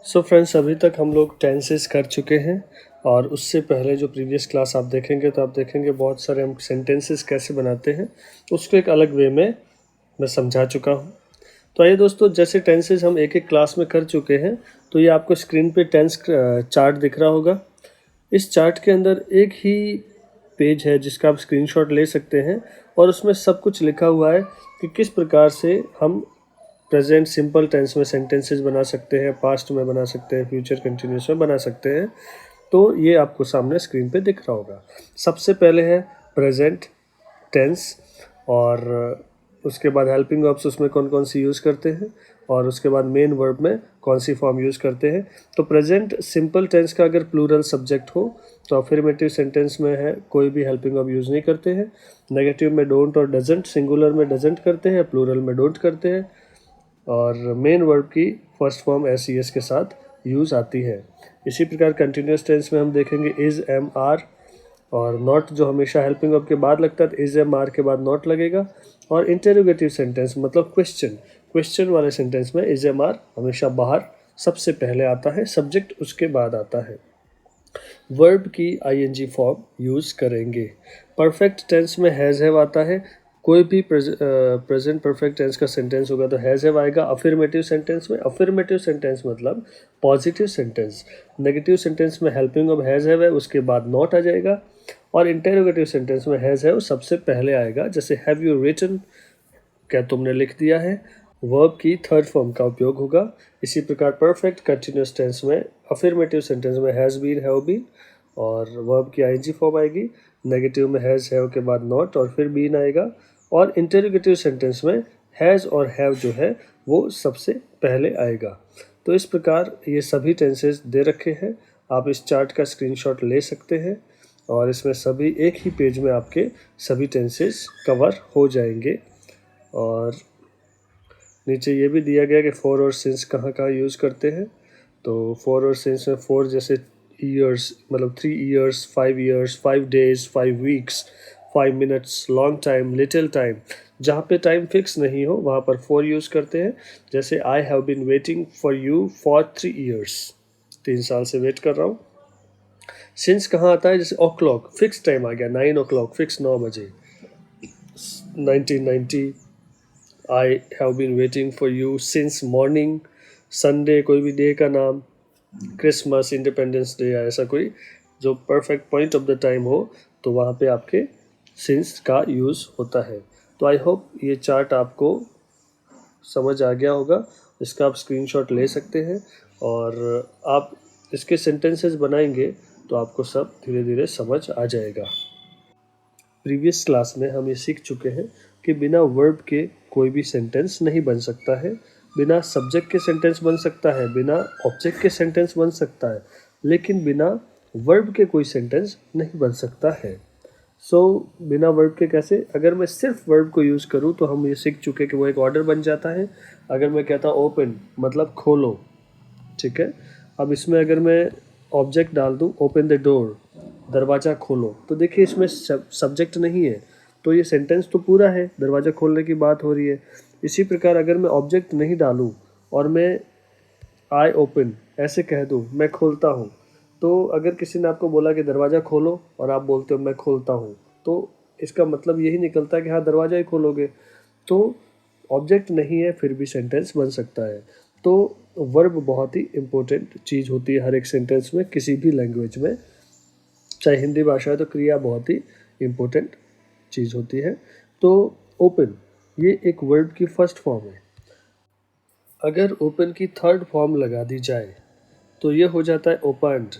So friends, अभी तक हम लोग टेंसेस कर चुके हैं और उससे पहले जो प्रीवियस क्लास आप देखेंगे तो आप देखेंगे बहुत सारे हम सेंटेंसेस कैसे बनाते हैं, उसको एक अलग वे में मैं समझा चुका हूँ। तो आइए दोस्तों, जैसे टेंसेस हम एक एक क्लास में कर चुके हैं, तो ये आपको स्क्रीन पे टेंस चार्ट दिख रहा होगा। इस चार्ट के अंदर एक ही पेज है जिसका आप स्क्रीनशॉट ले सकते हैं और उसमें सब कुछ लिखा हुआ है कि किस प्रकार से हम प्रेजेंट सिंपल टेंस में सेंटेंसेस बना सकते हैं, पास्ट में बना सकते हैं, फ्यूचर कंटिन्यूस में बना सकते हैं। तो ये आपको सामने स्क्रीन पे दिख रहा होगा। सबसे पहले है प्रेजेंट टेंस और उसके बाद हेल्पिंग वर्ब्स उसमें कौन कौन सी यूज़ करते हैं और उसके बाद मेन वर्ब में कौन सी फॉर्म यूज़ करते हैं। तो प्रेजेंट सिंपल टेंस का अगर प्लूरल सब्जेक्ट हो तो अफर्मेटिव सेंटेंस में है कोई भी हेल्पिंग वर्ब यूज़ नहीं करते हैं। नेगेटिव में डोंट और डजंट, सिंगुलर में डजंट करते हैं, प्लूरल में डोंट करते हैं और मेन वर्ब की first form S E S के साथ यूज़ आती है। इसी प्रकार कंटिन्यूस टेंस में हम देखेंगे इज़, एम, आर और नॉट जो हमेशा हेल्पिंग वर्ब के बाद लगता है, तो इज़, एम, आर के बाद नॉट लगेगा। और इंटरोगेटिव सेंटेंस मतलब क्वेश्चन वाले सेंटेंस में इज़, एम, आर हमेशा बाहर सबसे पहले आता है, सब्जेक्ट उसके बाद आता है। वर्ब की आईएनजी फॉर्म यूज़ करेंगे। परफेक्ट टेंस में हैज़ हैव आता है। कोई भी प्रेजेंट परफेक्ट टेंस का सेंटेंस होगा तो हैज़ हैव आएगा। अफर्मेटिव सेंटेंस में, अफर्मेटिव सेंटेंस मतलब पॉजिटिव सेंटेंस। नेगेटिव सेंटेंस में हेल्पिंग ऑफ हैज़ हैव है, उसके बाद नॉट आ जाएगा। और इंटरोगेटिव सेंटेंस में हैज़ हैव सबसे पहले आएगा, जैसे हैव यू रिटन, क्या तुमने लिख दिया है। वर्ब की थर्ड फॉर्म का उपयोग होगा। इसी प्रकार परफेक्ट कंटिन्यूस टेंस में अफर्मेटिव सेंटेंस में हैज़ बीन, हैव बीन और वर्ब की आईएनजी फॉर्म आएगी। नेगेटिव में हैज़, हैव के बाद नॉट और फिर बीन आएगा। और इंटरोगेटिव सेंटेंस में हैज़ और हैव जो है वो सबसे पहले आएगा। तो इस प्रकार ये सभी टेंसेस दे रखे हैं। आप इस चार्ट का स्क्रीनशॉट ले सकते हैं और इसमें सभी एक ही पेज में आपके सभी टेंसेस कवर हो जाएंगे। और नीचे ये भी दिया गया कि फॉर और सिंस कहाँ कहाँ यूज़ करते हैं। तो फॉर और सिंस में फॉर जैसे ईयर्स मतलब 3 years, 5 years, 5 days, 5 weeks, 5 minutes, long time, little time. जहाँ पे टाइम फिक्स नहीं हो वहाँ पर फॉर यूज़ करते हैं। जैसे I have been waiting for you for 3 years, 3 साल से वेट कर रहा हूँ। सिंस कहाँ आता है, जैसे ओ क्लॉक, फिक्स टाइम आ गया, 9 o'clock, फिक्स 9 बजे। 1990, I have been waiting for you since morning. Sunday कोई भी डे का नाम, क्रिसमस, इंडिपेंडेंस डे या ऐसा कोई जो perfect point of the time हो तो वहाँ पे आपके सिंस का यूज़ होता है। तो आई होप ये चार्ट आपको समझ आ गया होगा। इसका आप स्क्रीनशॉट ले सकते हैं और आप इसके सेंटेंसेस बनाएंगे तो आपको सब धीरे धीरे समझ आ जाएगा। प्रीवियस क्लास में हम ये सीख चुके हैं कि बिना वर्ब के कोई भी सेंटेंस नहीं बन सकता है। बिना सब्जेक्ट के सेंटेंस बन सकता है, बिना ऑब्जेक्ट के सेंटेंस बन सकता है, लेकिन बिना वर्ब के कोई सेंटेंस नहीं बन सकता है। बिना वर्ब के कैसे? अगर मैं सिर्फ वर्ब को यूज़ करूँ तो हम ये सीख चुके कि वो एक ऑर्डर बन जाता है। अगर मैं कहता ओपन मतलब खोलो, ठीक है। अब इसमें अगर मैं ऑब्जेक्ट डाल दूँ ओपन द डोर, दरवाज़ा खोलो, तो देखिए इसमें सब्जेक्ट नहीं है, तो ये सेंटेंस तो पूरा है, दरवाज़ा खोलने की बात हो रही है। इसी प्रकार अगर मैं ऑब्जेक्ट नहीं डालूँ और मैं आई ओपन ऐसे कह दूँ, मैं खोलता हूँ, तो अगर किसी ने आपको बोला कि दरवाज़ा खोलो और आप बोलते हो मैं खोलता हूँ, तो इसका मतलब यही निकलता है कि हाँ दरवाज़ा ही खोलोगे। तो ऑब्जेक्ट नहीं है फिर भी सेंटेंस बन सकता है। तो वर्ब बहुत ही इम्पोर्टेंट चीज़ होती है हर एक सेंटेंस में, किसी भी लैंग्वेज में। चाहे हिंदी भाषा है तो क्रिया बहुत ही इम्पोर्टेंट चीज़ होती है। तो ओपन ये एक वर्ब की फर्स्ट फॉर्म है। अगर ओपन की थर्ड फॉर्म लगा दी जाए तो ये हो जाता है ओपन्ड।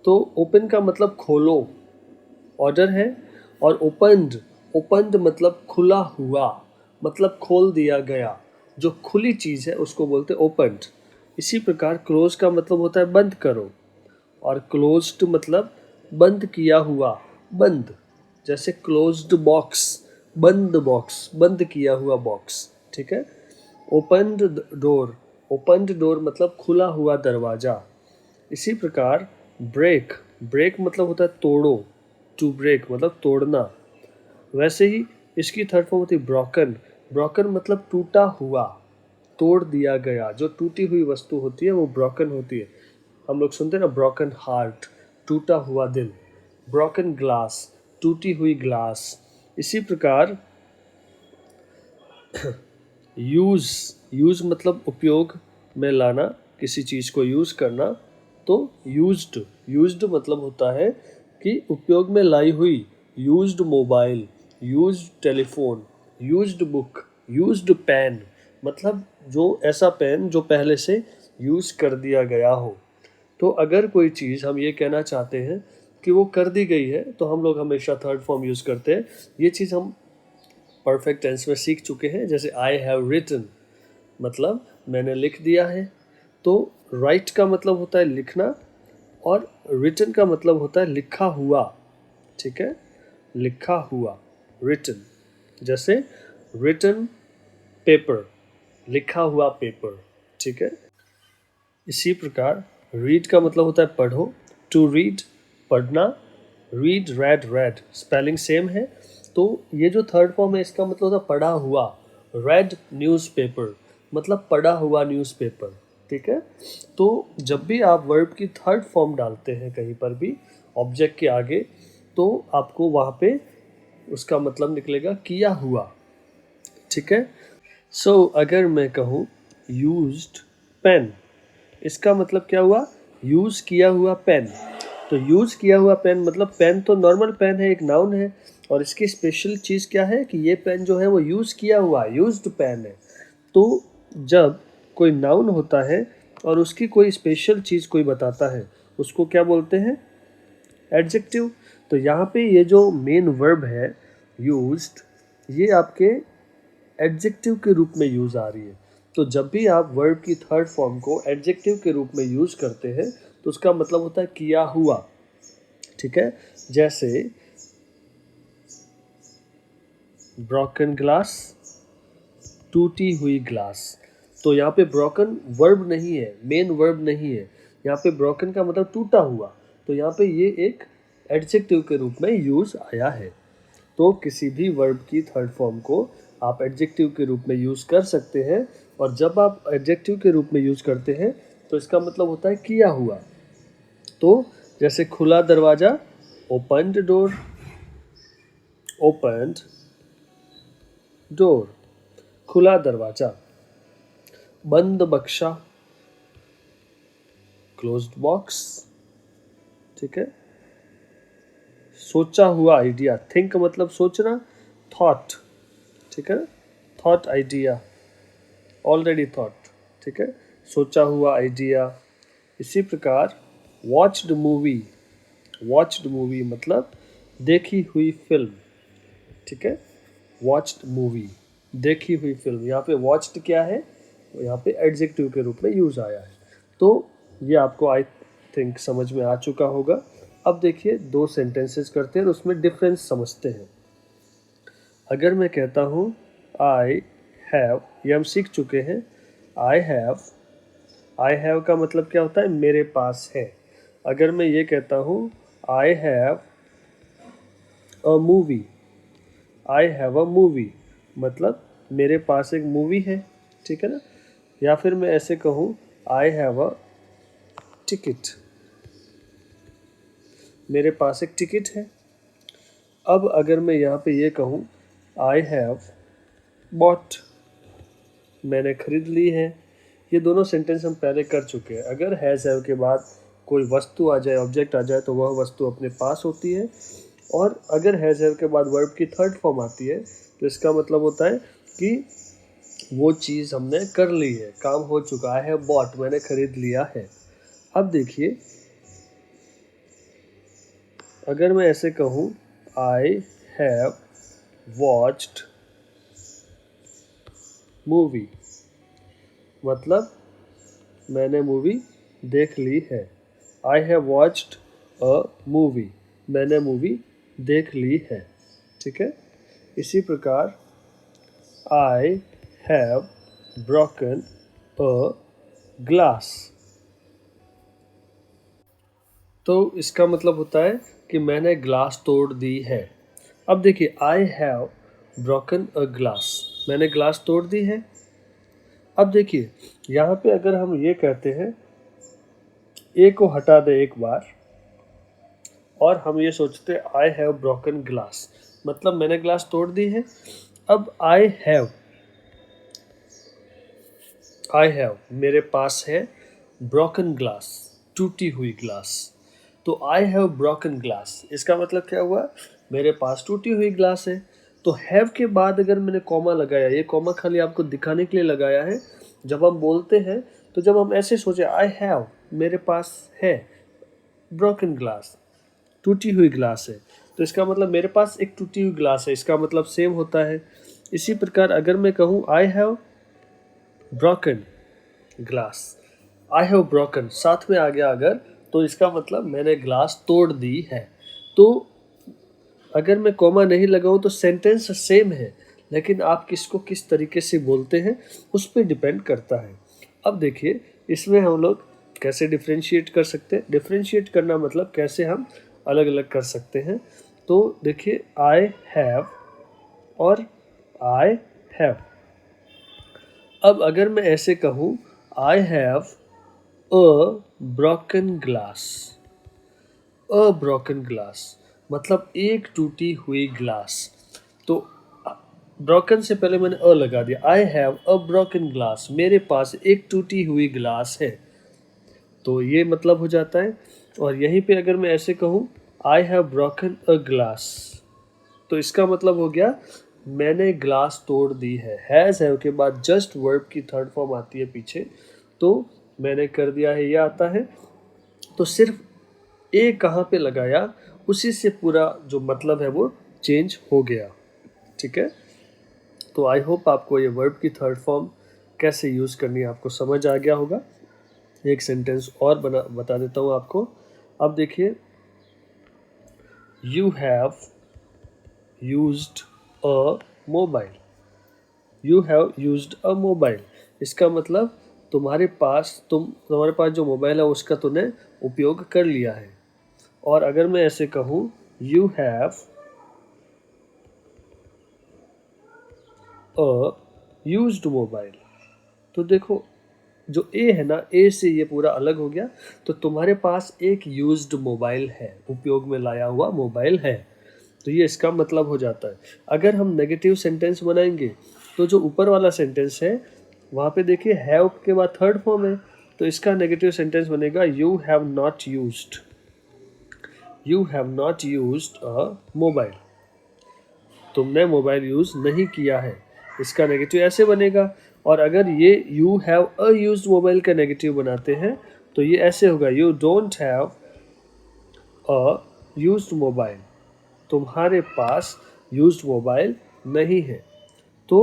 तो ओपन का मतलब खोलो, ऑर्डर है। और ओपन्ड, ओपन्ड मतलब खुला हुआ, मतलब खोल दिया गया। जो खुली चीज़ है उसको बोलते हैं ओपन्ड। इसी प्रकार क्लोज का मतलब होता है बंद करो, और क्लोज्ड मतलब बंद किया हुआ, बंद। जैसे क्लोज्ड बॉक्स, बंद बॉक्स, बंद किया हुआ बॉक्स, ठीक है। ओपन्ड डोर, ओपन्ड डोर मतलब खुला हुआ दरवाज़ा। इसी प्रकार ब्रेक, ब्रेक मतलब होता है तोड़ो, टू ब्रेक मतलब तोड़ना। वैसे ही इसकी थर्ड फॉर्म होती है ब्रोकन, ब्रोकन मतलब टूटा हुआ, तोड़ दिया गया। जो टूटी हुई वस्तु होती है वो ब्रोकन होती है। हम लोग सुनते हैं ना, ब्रोकन हार्ट, टूटा हुआ दिल, ब्रोकन ग्लास, टूटी हुई ग्लास। इसी प्रकार यूज़ मतलब उपयोग में लाना, किसी चीज़ को यूज़ करना। तो यूज्ड मतलब होता है कि उपयोग में लाई हुई। Used mobile, used telephone, used book, used pen मतलब जो ऐसा पेन जो पहले से यूज़ कर दिया गया हो। तो अगर कोई चीज़ हम ये कहना चाहते हैं कि वो कर दी गई है, तो हम लोग हमेशा थर्ड फॉर्म यूज़ करते हैं। ये चीज़ हम परफेक्ट टेंस में सीख चुके हैं। जैसे आई हैव रिटन मतलब मैंने लिख दिया है। तो राइट का मतलब होता है लिखना, और रिटन का मतलब होता है लिखा हुआ। ठीक है, लिखा हुआ, रिटन। जैसे रिटन पेपर, लिखा हुआ पेपर। ठीक है। इसी प्रकार रीड का मतलब होता है पढ़ो, टू रीड पढ़ना, read red red spelling same है। तो ये जो थर्ड फॉर्म है इसका मतलब होता है पढ़ा हुआ। रेड न्यूज़पेपर मतलब पढ़ा हुआ न्यूज़पेपर। ठीक है। तो जब भी आप वर्ब की थर्ड फॉर्म डालते हैं कहीं पर भी ऑब्जेक्ट के आगे, तो आपको वहाँ पे उसका मतलब निकलेगा किया हुआ। ठीक है। सो अगर मैं कहूँ यूज्ड पेन, इसका मतलब क्या हुआ, यूज़ किया हुआ पेन। तो यूज़ किया हुआ पेन मतलब पेन तो नॉर्मल पेन है, एक नाउन है, और इसकी स्पेशल चीज़ क्या है कि ये पेन जो है वो यूज़ किया हुआ यूज्ड पेन है। तो जब कोई नाउन होता है और उसकी कोई स्पेशल चीज़ कोई बताता है, उसको क्या बोलते हैं, एडजेक्टिव। तो यहाँ पे ये जो मेन वर्ब है यूज्ड, ये आपके एडजेक्टिव के रूप में यूज़ आ रही है। तो जब भी आप वर्ब की थर्ड फॉर्म को एडजेक्टिव के रूप में यूज़ करते हैं तो उसका मतलब होता है किया हुआ। ठीक है। जैसे ब्रोकन ग्लास, टूटी हुई ग्लास। तो यहाँ पे ब्रोकन वर्ब नहीं है, मेन वर्ब नहीं है। यहाँ पे ब्रोकन का मतलब टूटा हुआ। तो यहाँ पे ये एक एडजेक्टिव के रूप में यूज़ आया है। तो किसी भी वर्ब की थर्ड फॉर्म को आप एडजेक्टिव के रूप में यूज़ कर सकते हैं। और जब आप एडजेक्टिव के रूप में यूज़ करते हैं तो इसका मतलब होता है किया हुआ। तो जैसे खुला दरवाज़ा, ओपन्ड डोर, ओपन्ड डोर, खुला दरवाज़ा। बंद बक्सा, क्लोज्ड बॉक्स। ठीक है। सोचा हुआ आइडिया, थिंक मतलब सोचना, थॉट। ठीक है। Thought idea, already thought. ठीक है, सोचा हुआ आइडिया। इसी प्रकार वॉच्ड मूवी, वॉच्ड मूवी मतलब देखी हुई फिल्म। ठीक है, वॉच्ड मूवी, देखी हुई फिल्म। यहाँ पे वॉच्ड क्या है, यहाँ पे एडजेक्टिव के रूप में यूज़ आया है। तो ये आपको आई थिंक समझ में आ चुका होगा। अब देखिए दो सेंटेंसेस करते हैं और उसमें डिफरेंस समझते हैं। अगर मैं कहता हूँ आई हैव, ये हम सीख चुके हैं। आई हैव का मतलब क्या होता है, मेरे पास है। अगर मैं ये कहता हूँ I have a movie, I have a movie मतलब मेरे पास एक मूवी है। ठीक है ना। या फिर मैं ऐसे कहूँ आई हैव अ टिकट, मेरे पास एक टिकट है। अब अगर मैं यहाँ पे ये कहूँ आई हैव बॉट, मैंने खरीद ली है। ये दोनों सेंटेंस हम पहले कर चुके हैं। अगर हैज़ हैव के बाद कोई वस्तु आ जाए, ऑब्जेक्ट आ जाए, तो वह वस्तु अपने पास होती है। और अगर हैज़ हैव के बाद वर्ब की थर्ड फॉर्म आती है तो इसका मतलब होता है कि वो चीज़ हमने कर ली है, काम हो चुका है, बॉट मैंने खरीद लिया है। अब देखिए अगर मैं ऐसे कहूँ आई हैव वॉच्ड मूवी मतलब मैंने मूवी देख ली है। I have watched a movie, मैंने मूवी देख ली है। ठीक है। इसी प्रकार I have broken a glass, तो इसका मतलब होता है कि मैंने ग्लास तोड़ दी है। अब देखिए I have broken a glass, मैंने ग्लास तोड़ दी है। अब देखिए यहाँ पे अगर हम ये कहते हैं ए को हटा दे एक बार और हम ये सोचते आई हैव ब्रोकन ग्लास, मतलब मैंने ग्लास तोड़ दी है। अब आई हैव मेरे पास है ब्रोकन ग्लास, टूटी हुई ग्लास। तो आई हैव ब्रोकन ग्लास, इसका मतलब क्या हुआ, मेरे पास टूटी हुई ग्लास है। तो हैव के बाद अगर मैंने कॉमा लगाया, ये कॉमा खाली आपको दिखाने के लिए लगाया है। जब हम बोलते हैं तो जब हम ऐसे सोचे आई हैव, मेरे पास है ब्रोकन ग्लास, टूटी हुई ग्लास है, तो इसका मतलब मेरे पास एक टूटी हुई ग्लास है, इसका मतलब सेम होता है। इसी प्रकार अगर मैं कहूँ I have broken glass, I have broken साथ में आ गया अगर, तो इसका मतलब मैंने ग्लास तोड़ दी है। तो अगर मैं कॉमा नहीं लगाऊं तो सेंटेंस सेम है, लेकिन आप किसको किस तरीके से बोलते हैं उस पर डिपेंड करता है। अब देखिए इसमें हम लोग कैसे डिफ्रेंशिएट कर सकते हैं। डिफ्रेंशिएट करना मतलब कैसे हम अलग अलग कर सकते हैं। तो देखिए आई हैव और आई हैव। अब अगर मैं ऐसे कहूँ I have a broken glass, a broken glass मतलब एक टूटी हुई ग्लास। तो ब्रोकन से पहले मैंने अ लगा दिया, I have a broken glass, मेरे पास एक टूटी हुई ग्लास है, तो ये मतलब हो जाता है। और यहीं पे अगर मैं ऐसे कहूँ I have broken a glass, तो इसका मतलब हो गया मैंने ग्लास तोड़ दी है। हैज़ हैव के बाद जस्ट वर्ब की थर्ड फॉर्म आती है पीछे, तो मैंने कर दिया है ये आता है। तो सिर्फ ए कहाँ पे लगाया उसी से पूरा जो मतलब है वो चेंज हो गया। ठीक है, तो आई होप आपको ये वर्ब की थर्ड फॉर्म कैसे यूज़ करनी है आपको समझ आ गया होगा। एक सेंटेंस और बता देता हूँ आपको। अब देखिए you have used a mobile, you have used a mobile, इसका मतलब तुम्हारे पास जो मोबाइल है उसका तूने उपयोग कर लिया है। और अगर मैं ऐसे कहूँ you have a used mobile, तो देखो जो ए है ना, ए से ये पूरा अलग हो गया। तो तुम्हारे पास एक यूज्ड मोबाइल है, उपयोग में लाया हुआ मोबाइल है, तो ये इसका मतलब हो जाता है। अगर हम नेगेटिव सेंटेंस बनाएंगे तो जो ऊपर वाला सेंटेंस है वहाँ पे देखिए हैव के बाद थर्ड फॉर्म है, तो इसका नेगेटिव सेंटेंस बनेगा you have not used, you have not used a mobile, तुमने मोबाइल यूज़ नहीं किया है, इसका नेगेटिव ऐसे बनेगा। और अगर ये you have a used mobile का नेगेटिव बनाते हैं तो ये ऐसे होगा you don't have a used mobile, तुम्हारे पास यूज्ड मोबाइल नहीं है। तो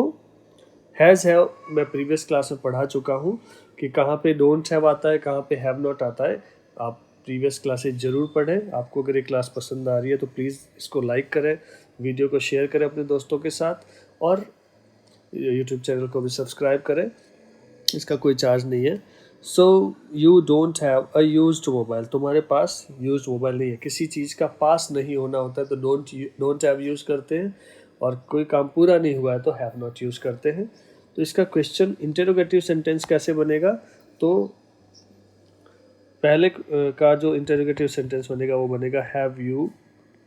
हैज़ हैव मैं प्रीवियस क्लास में पढ़ा चुका हूँ कि कहाँ पे डोंट हैव आता है, कहाँ पे हैव नॉट आता है। आप प्रीवियस क्लासेज ज़रूर पढ़ें। आपको अगर ये क्लास पसंद आ रही है तो प्लीज़ इसको लाइक करें, वीडियो को शेयर करें अपने दोस्तों के साथ, और यूट्यूब चैनल को भी सब्सक्राइब करें, इसका कोई चार्ज नहीं है। So you don't have a used mobile, तुम्हारे पास यूज्ड मोबाइल नहीं है। किसी चीज़ का पास नहीं होना होता है तो डोंट हैव यूज़ करते हैं, और कोई काम पूरा नहीं हुआ है तो हैव नॉट यूज़ करते हैं। तो इसका क्वेश्चन इंटरोगेटिव सेंटेंस कैसे बनेगा, तो पहले का जो इंटरोगेटिव सेंटेंस बनेगा वो बनेगा have you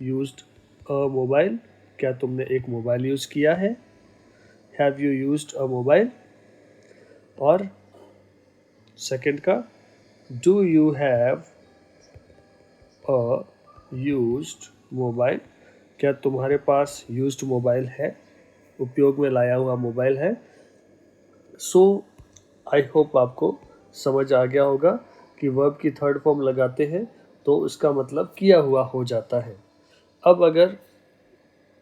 used a mobile, क्या तुमने एक मोबाइल यूज़ किया है, have you used a mobile. और सेकंड का do you have a used mobile, क्या तुम्हारे पास यूज्ड मोबाइल है, उपयोग में लाया हुआ मोबाइल है। सो आई होप आपको समझ आ गया होगा कि वर्ब की थर्ड फॉर्म लगाते हैं तो उसका मतलब किया हुआ हो जाता है। अब अगर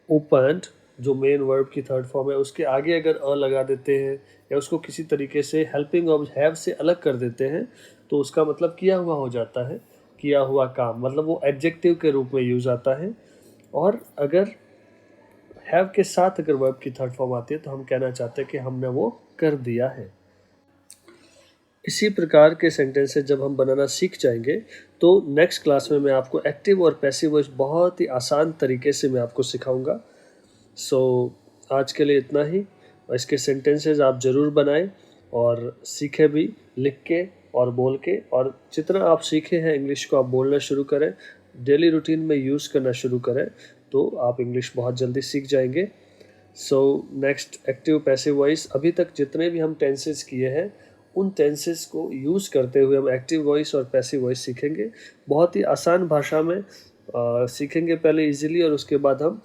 ओपन्ड जो मेन वर्ब की थर्ड फॉर्म है उसके आगे अगर अ लगा देते हैं या उसको किसी तरीके से हेल्पिंग ऑफ हैव से अलग कर देते हैं तो उसका मतलब किया हुआ हो जाता है, किया हुआ काम, मतलब वो एडजेक्टिव के रूप में यूज आता है। और अगर हैव के साथ अगर वर्ब की थर्ड फॉर्म आती है तो हम कहना चाहते हैं कि हमने वो कर दिया है। इसी प्रकार के सेंटेंसेस जब हम बनाना सीख जाएंगे तो नेक्स्ट क्लास में मैं आपको एक्टिव और पैसिव वॉइस बहुत ही आसान तरीके से मैं आपको सिखाऊंगा। सो आज के लिए इतना ही, और इसके सेंटेंसेस आप ज़रूर बनाएं। और सीखे भी लिख के और बोल के। और जितना आप सीखे हैं इंग्लिश को आप बोलना शुरू करें, डेली रूटीन में यूज़ करना शुरू करें, तो आप इंग्लिश बहुत जल्दी सीख जाएंगे। So next, active passive voice. अभी तक जितने भी हम टेंसेस किए हैं उन टेंसेस को यूज़ करते हुए हम एक्टिव वॉइस और पैसिव वॉइस सीखेंगे। बहुत ही आसान भाषा में सीखेंगे पहले इजीली, और उसके बाद हम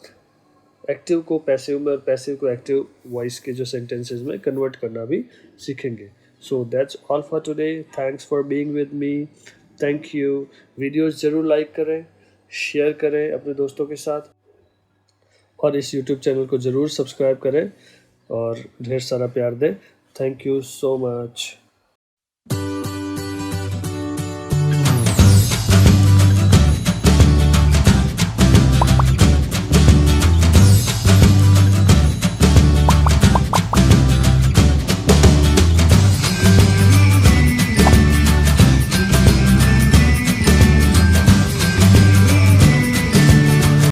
एक्टिव को पैसिव में और पैसिव को एक्टिव वॉइस के जो सेंटेंसेस में कन्वर्ट करना भी सीखेंगे। So that's all for today. Thanks for being with me. Thank you. Videos ज़रूर लाइक करें, शेयर करें अपने दोस्तों के साथ, और इस यूट्यूब चैनल को ज़रूर सब्सक्राइब करें और ढेर सारा प्यार दें। Thank you so much.